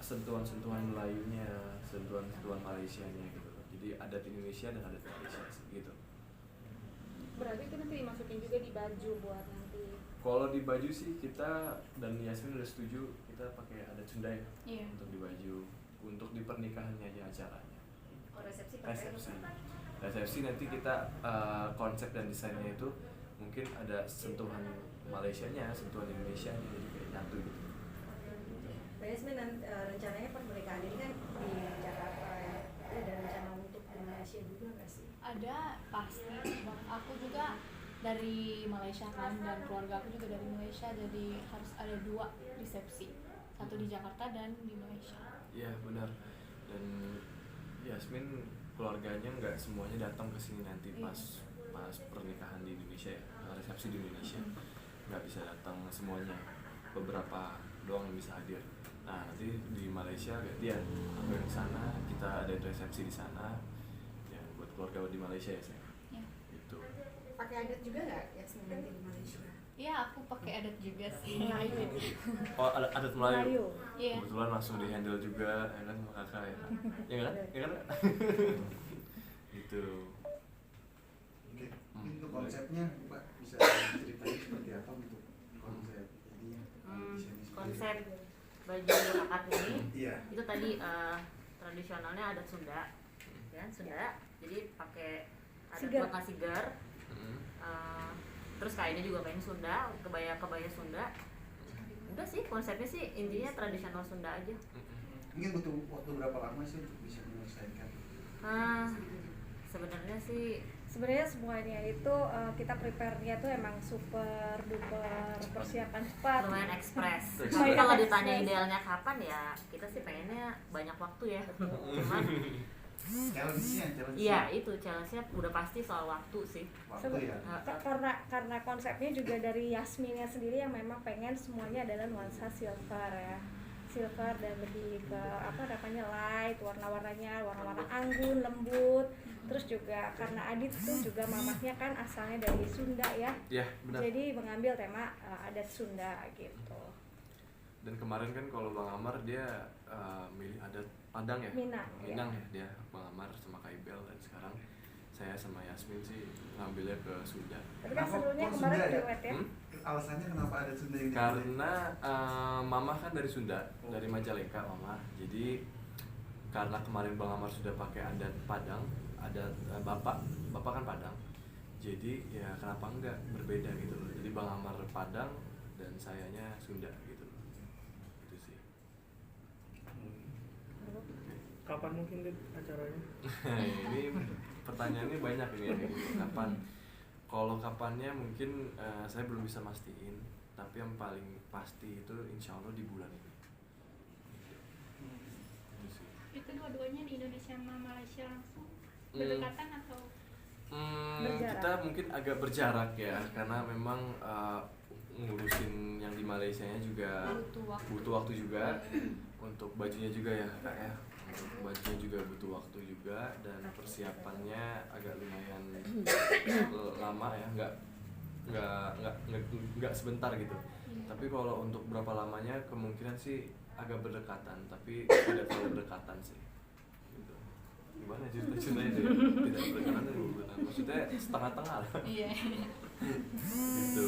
sentuhan-sentuhan Melayunya, sentuhan-sentuhan Malaysianya gitu loh. Jadi adat Indonesia dan adat Malaysia gitu. Berarti itu nanti dimasukin juga di baju buat nanti. Kalau di baju sih kita dan Yasmin udah setuju kita pakai adat Sunda ya. Iya. Untuk di baju, untuk di pernikahannya aja acaranya. Oh, resepsi Resepsi nanti kita konsep dan desainnya itu mungkin ada sentuhan Malaysianya, sentuhan Indonesianya, jadi kayak nyatu gitu. Mbak Yasmin, rencananya pernikahan ini kan di Jakarta ya, ada rencana untuk di Malaysia juga nggak sih? Ada pasti. Aku juga dari Malaysia kan, dan keluarga aku juga dari Malaysia, jadi harus ada 2 resepsi, satu di Jakarta dan di Malaysia. Iya benar. Dan Yasmin keluarganya nggak semuanya datang ke sini nanti pas pernikahan di Indonesia ya, resepsi di Indonesia nggak bisa datang semuanya, beberapa doang yang bisa hadir. Nah nanti di Malaysia gantian, aku yang di sana, kita ada resepsi di sana ya buat keluarga di Malaysia ya saya. Ya. Itu. Pakai adat juga nggak Yasmin nanti di Malaysia? Iya, aku pakai adat juga sih. Oh adat Melayu. Iya. Kebetulan langsung di handle juga ya kan sama kakak ya. Ya kan? Ya kan? Gitu. Oke, untuk konsepnya Mbak bisa ceritain seperti apa untuk konsep ini? Konsep baju akad ini Iya. itu tadi tradisionalnya adat Sunda, ya Sunda. Jadi pakai adat bakal sigar, terus kainnya juga kain Sunda, kebaya Sunda. Udah sih konsepnya sih intinya tradisional Sunda aja. Mungkin butuh waktu berapa lama sih untuk bisa menyelesaikan? Sebenarnya semuanya itu kita prepare-nya tuh emang super duper persiapan cepat. Lumayan ekspres. Tapi kalau ditanya idealnya kapan ya, kita sih pengennya banyak waktu ya. Cuman challenge-nya. Iya itu challenge-nya udah pasti soal waktu sih. Waktu ya. Karena konsepnya juga dari Yasminnya sendiri yang memang pengen semuanya adalah nuansa silver ya, silver dan lebih ke light, warna-warnanya warna-warna anggun, lembut. Terus juga karena Adit tuh juga mamahnya kan asalnya dari Sunda ya. Iya benar. Jadi mengambil tema adat Sunda gitu. Dan kemarin kan kalau Bang Amar dia milih adat Padang ya? Minang ya dia, Bang Amar sama Kak Ibel, dan sekarang saya sama Yasmin sih ngambilnya ke Sunda. Tapi kan serunya Kok kemarin Sunda ya? duet ya. Alasannya kenapa adat Sunda yang dipilih? Karena Mama kan dari Sunda, dari Majalengka Mama. Jadi karena kemarin Bang Amar sudah pakai adat Padang, adat Bapak kan Padang. Jadi ya kenapa enggak berbeda gitu loh. Jadi Bang Amar Padang dan sayanya Sunda gitu loh. Itu sih. Kapan mungkin Dit acaranya? Ini pertanyaannya banyak ini. Kapan? Kalau kapannya mungkin saya belum bisa mastiin, tapi yang paling pasti itu insya Allah di bulan ini. Itu sih. Itu dua-duanya di Indonesia sama Malaysia langsung berdekatan atau? Kita mungkin agak berjarak ya, karena memang ngurusin yang di Malaysianya juga butuh waktu juga. Untuk bajunya juga ya Kak ya, untuk bajunya juga butuh waktu juga, dan persiapannya agak lumayan lama ya, nggak sebentar gitu. Tapi kalau untuk berapa lamanya kemungkinan sih agak berdekatan, tapi tidak terlalu berdekatan sih. Gitu. Gimana ceritanya itu? Tidak berdekatan itu maksudnya setengah-tengah lah. Iya. Gitu.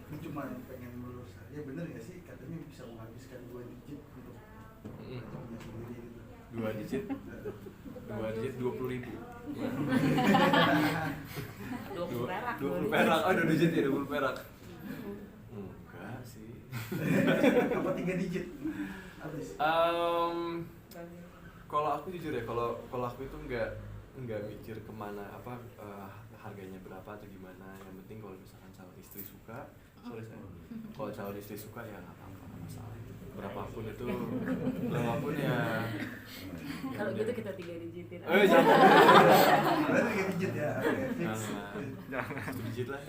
Ini cuma pengen melurus aja, bener nggak sih katanya bisa menghabiskan 2 digit untuk bajunya sendiri gitu? 2 digit? 2 digit 20.000. 20 perak. 20 perak, oh 2 digit ya, 20 perak. Enggak sih. Apa 3 digit? Habis. Kalau aku jujur ya, kalau aku itu nggak mikir kemana harganya berapa atau gimana. Yang penting kalau misalkan calon istri suka, kalau calon istri suka ya nggak apa-apa, nggak masalah. Berapapun ya. Kalau gitu kita 3 digitin. Jangan. Berarti 3 digit ya. Fix. Jangan. 1 digit lah.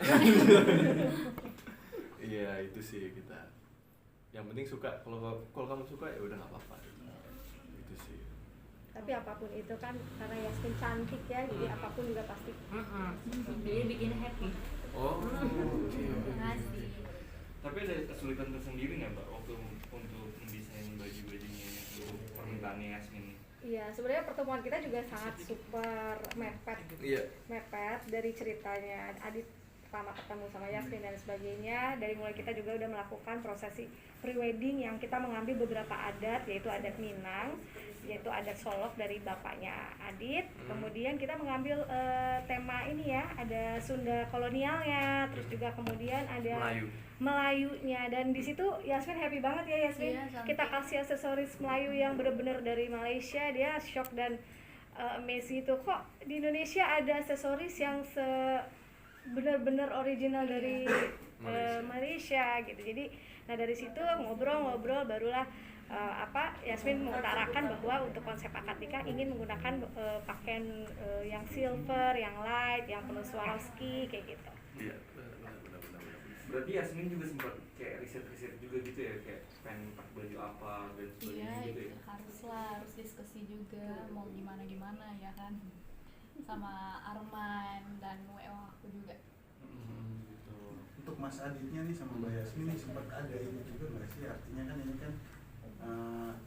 Iya itu sih kita. Yang penting suka. Kalau kamu suka ya udah nggak apa-apa. Itu sih. Tapi apapun itu kan karena Yasmin cantik ya, jadi apapun juga pasti. Dia bikin happy. Oh. Terima kasih. Tapi ada kesulitan tersendiri nggak Mbak waktu untuk mendesain baju-bajunya yang tentangnya Yasmin. Iya, sebenarnya pertemuan kita juga sangat super mepet. Iya. Mepet dari ceritanya Adit pertama ketemu sama Yasmin dan sebagainya. Dari mulai kita juga udah melakukan prosesi prewedding yang kita mengambil beberapa adat, yaitu adat Minang, yaitu adat Solok dari bapaknya Adit. Kemudian kita mengambil tema ini ya, ada Sunda kolonialnya, terus juga kemudian ada Melayunya, dan di situ Yasmin happy banget ya Yasmin. Iya, cantik. Kita kasih aksesoris Melayu yang benar-benar dari Malaysia, dia shock dan amazed gitu, kok di Indonesia ada aksesoris yang benar-benar original dari Malaysia gitu. Jadi nah dari situ ngobrol-ngobrol barulah Yasmin mengutarakan bahwa untuk konsep akad nikah ingin menggunakan pakaian yang silver, yang light, yang penuh Swarovski kayak gitu. Iya. Berarti Yasmin juga sempat kayak riset-riset juga gitu ya, kayak pengen pakai baju apa dan Iya, sebagainya gitu itu ya. harus diskusi juga mau gimana ya kan, sama Arman dan WO aku juga. Gitu. Untuk Mas Aditnya nih sama Mbak Yasmin nih sempat ada ini juga nggak sih, artinya kan ini kan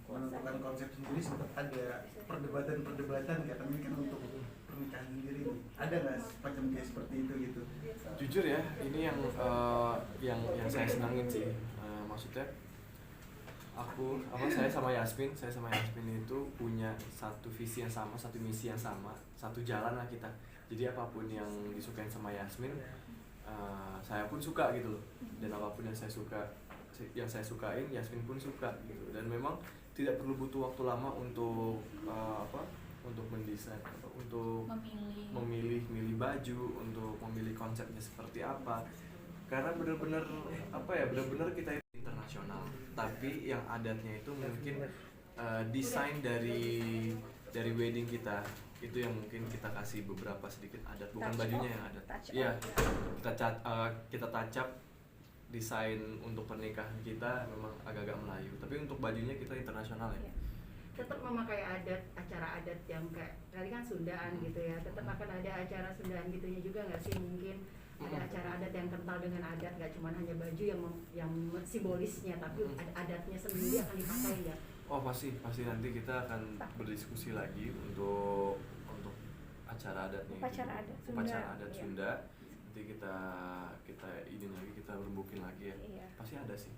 menentukan konsep sendiri, sempat ada perdebatan katanya kan untuk pernikahan sendiri nih. Ada nggak semacam kayak seperti itu gitu? Jujur ya, ini yang saya senangin sih. Maksudnya saya sama Yasmin itu punya satu visi yang sama, satu misi yang sama, satu jalan lah kita. Jadi apapun yang disukain sama Yasmin, saya pun suka gitu loh. Dan apapun yang saya sukain, Yasmin pun suka gitu. Dan memang tidak perlu butuh waktu lama untuk untuk mendesain, untuk memilih baju, untuk memilih konsepnya seperti apa. Karena benar-benar kita itu internasional, tapi yang adatnya itu mungkin desain dari wedding kita itu yang mungkin kita kasih beberapa sedikit adat, bukan bajunya yang adat. Iya, kita touch up desain untuk pernikahan kita memang agak-agak Melayu, tapi untuk bajunya kita internasional ya. Tetap memakai acara adat yang kayak tadi kan Sundaan gitu ya, tetap akan ada acara Sundaan gitunya juga nggak sih? Mungkin ada acara adat yang kental dengan adat, nggak cuma hanya baju yang simbolisnya, tapi adatnya sendiri akan dipakai ya. Oh pasti nanti kita akan berdiskusi lagi untuk acara adatnya. Upacara adat Sunda. Upacara adat Sunda. Nanti kita ini lagi, kita rembukin lagi ya. Iya. Pasti ada sih.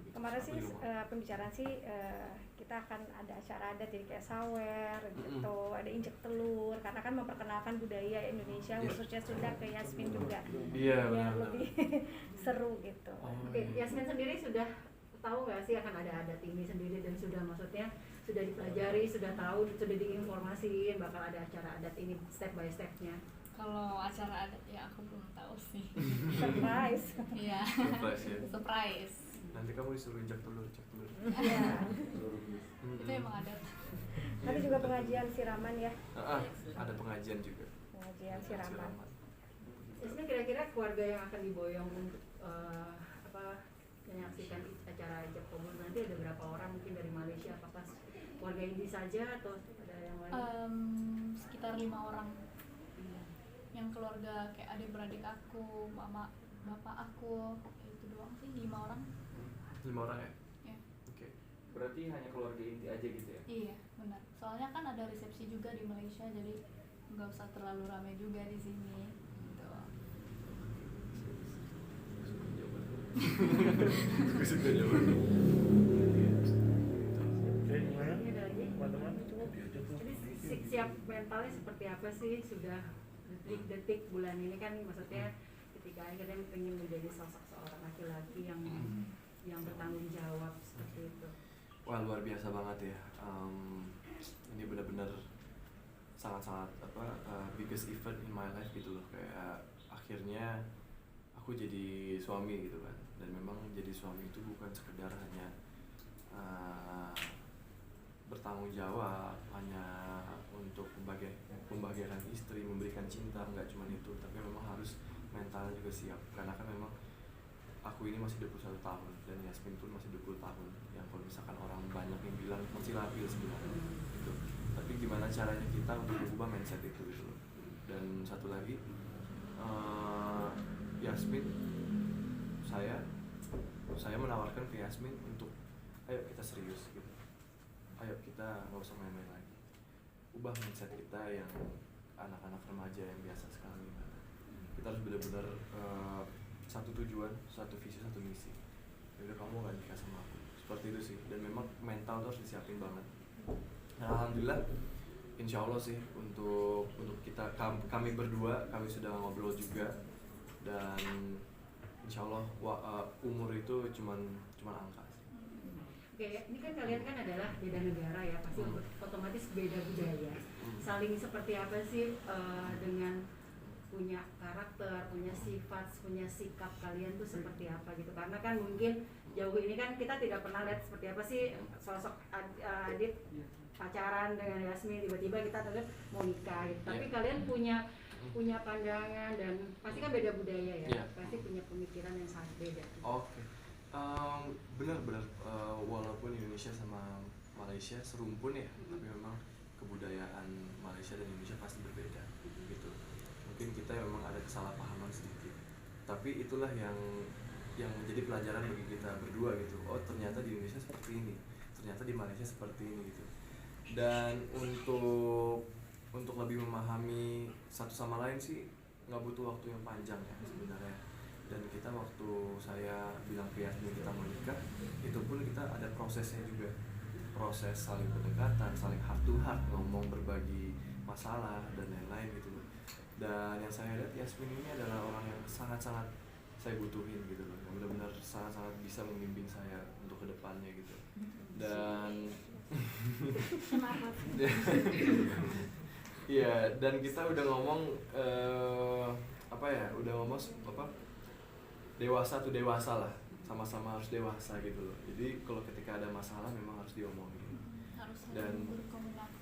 Kemarin sih pembicaraan sih kita akan ada acara adat jadi kayak sawer gitu, ada injek telur karena kan memperkenalkan budaya Indonesia khususnya Sunda ke Yasmin juga. Iya, biar benar. lebih seru gitu. Oke, Yasmin sendiri sudah tahu nggak sih akan ada adat ini sendiri, dan sudah dipelajari, sudah tahu, sudah diinformasiin bakal ada acara adat ini step by stepnya? Kalau acara adat ya aku belum tahu sih. Surprise. Iya. Surprise ya. Surprise. Nanti kamu disuruh injak telur. Iya. Itu emang adat. Nanti juga pengajian siraman ya. Ada pengajian juga. Pengajian siraman. Yasmin, kira-kira keluarga yang akan diboyong untuk menyaksikan acara ijab kabul nanti ada berapa orang, mungkin dari Malaysia, apakah keluarga inti saja atau ada yang lain? Sekitar 5 orang. Yang keluarga kayak adik-beradik aku, mama, bapak aku, itu doang sih, 5 orang. 5 orang ya? Ya. Oke. Berarti hanya keluarga inti aja gitu ya? Iya, benar. Soalnya kan ada resepsi juga di Malaysia, jadi nggak usah terlalu ramai juga di sini. Gitu. Suka jawaban. Oke, gimana? Ini ada lagi? Teman-teman? Jadi siap mentalnya seperti apa sih? Sudah detik-detik bulan ini kan, maksudnya ketika akhirnya ingin menjadi sosok seorang laki-laki yang bertanggung jawab seperti itu. Wah, luar biasa banget ya. Ini benar-benar sangat-sangat biggest event in my life gitu loh. Kayak akhirnya aku jadi suami gitu kan. Dan memang jadi suami itu bukan sekedar hanya bertanggung jawab, hanya untuk membahagiakan istri, memberikan cinta, enggak cuma itu, tapi memang harus mental juga siap. Karena kan memang aku ini masih 21 tahun dan Yasmin pun masih 20 tahun. Yang kalau misalkan orang banyak yang bilang masih labil sebenarnya gitu. Tapi gimana caranya kita untuk mengubah mindset itu gitu loh. Dan satu lagi Yasmin, saya menawarkan ke Yasmin untuk ayo kita serius gitu. ayo kita nggak usah main-main lagi, ubah mindset kita yang anak-anak remaja yang biasa sekarang gimana. Kita harus benar-benar satu tujuan, satu visi, satu misi. Jadi kamu gak nikah sama aku, seperti itu sih. Dan memang mental tuh harus disiapin banget. Nah, alhamdulillah, insya Allah sih untuk kita kami berdua, kami sudah ngobrol juga, dan insya Allah umur itu cuman angka sih. Oke, ini kan kalian kan adalah beda negara ya, pasti otomatis beda budaya. Saling seperti apa sih dengan punya karakter, punya sifat, punya sikap kalian tuh seperti apa gitu? Karena kan mungkin jauh ini kan kita tidak pernah lihat seperti apa sih sosok Adit pacaran dengan Yasmin, tiba-tiba kita lihat mau nikah gitu. Tapi kalian punya pandangan dan pasti kan beda budaya ya, pasti punya pemikiran yang sangat beda. Oke. Benar-benar walaupun Indonesia sama Malaysia serumpun ya, tapi memang kebudayaan Malaysia dan Indonesia pasti berbeda gitu. Mungkin kita memang ada kesalahpahaman sedikit, tapi itulah yang menjadi pelajaran bagi kita berdua gitu. Oh, ternyata di Indonesia seperti ini, ternyata di Malaysia seperti ini gitu. Dan untuk lebih memahami satu sama lain sih nggak butuh waktu yang panjang ya sebenarnya. Dan kita waktu saya bilang ke Yasmin kita mau nikah, itu pun kita ada prosesnya juga, proses saling pendekatan, saling heart to heart, ngomong, berbagi masalah dan lain-lain gitu loh. Dan yang saya lihat Yasmin ini adalah orang yang sangat-sangat saya butuhin gitu loh, yang benar-benar sangat-sangat bisa membimbing saya untuk kedepannya gitu. Dan iya, dan kita udah ngomong udah ngomong dewasa tuh dewasa lah, sama-sama harus dewasa gitu loh. Jadi kalau ketika ada masalah memang harus diomongin harus dan berkomunikasi